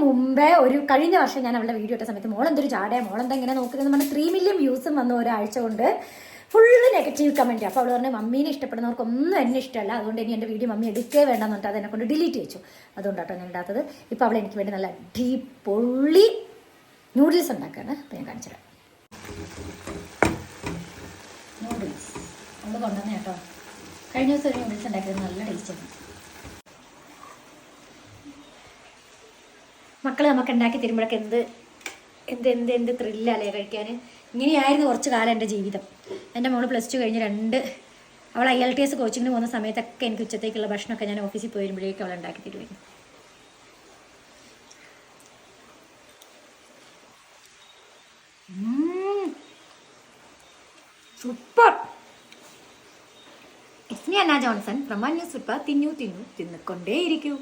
മുമ്പേ കഴിഞ്ഞ വർഷം ഞാൻ അവളുടെ വീഡിയോ ഇട്ട സമയത്ത് മോളെന്തൊരു ചാടേ മോളെന്താ ഇങ്ങനെ നോക്കുന്നതെന്ന് പറഞ്ഞാൽ 3 മില്യൺ വ്യൂസും വന്ന ഒരാഴ്ച കൊണ്ട് ഫുള്ള് നെഗറ്റീവ് കമൻറ്റ്. അപ്പോൾ അവൾ പറഞ്ഞു മമ്മീനെ ഇഷ്ടപ്പെടുന്നവർക്കൊന്നും എന്നെ ഇഷ്ടമല്ല, അതുകൊണ്ട് ഇനി എൻ്റെ വീഡിയോ മമ്മി എടുക്കേ വേണ്ടെന്ന് പറഞ്ഞിട്ട് അതെന്നെ കൊണ്ട് ഡിലീറ്റ് ചെയ്ച്ചു. അതുകൊണ്ടാട്ടോ ഞാൻ ഇടാത്തത്. ഇപ്പോൾ അവൾ എനിക്ക് വേണ്ടി നല്ല പൊള്ളി നൂഡിൽസ് ഉണ്ടാക്കുകയാണ്. അപ്പോൾ ഞാൻ കാണിച്ചു തരാം. നൂഡിൽസ് അവൾ കൊണ്ടുവന്നേ കേട്ടോ. കഴിഞ്ഞ ദിവസം ഒരു നൂഡിൽസ് ഉണ്ടാക്കിയത് നല്ല ടേസ്റ്റാണ്. മക്കൾ നമുക്ക് ഉണ്ടാക്കി തരുമ്പോഴൊക്കെ എന്ത് ത്രില്ലല്ലേ കഴിക്കാൻ. ഇങ്ങനെയായിരുന്നു കുറച്ച് കാലം എൻ്റെ ജീവിതം. എൻ്റെ മോള് +2 കഴിഞ്ഞ് അവൾ IELTS കോച്ചിങ്ങിന് പോകുന്ന സമയത്തൊക്കെ എനിക്ക് ഉച്ചത്തേക്കുള്ള ഭക്ഷണമൊക്കെ ഞാൻ ഓഫീസിൽ പോയി വരുമ്പോഴേക്കും അവൾ ഉണ്ടാക്കി തരുമായിരുന്നു. Super. It's me Anna Johnson from one news. തിന്നു തിന്നുകൊണ്ടേയിരിക്കൂ.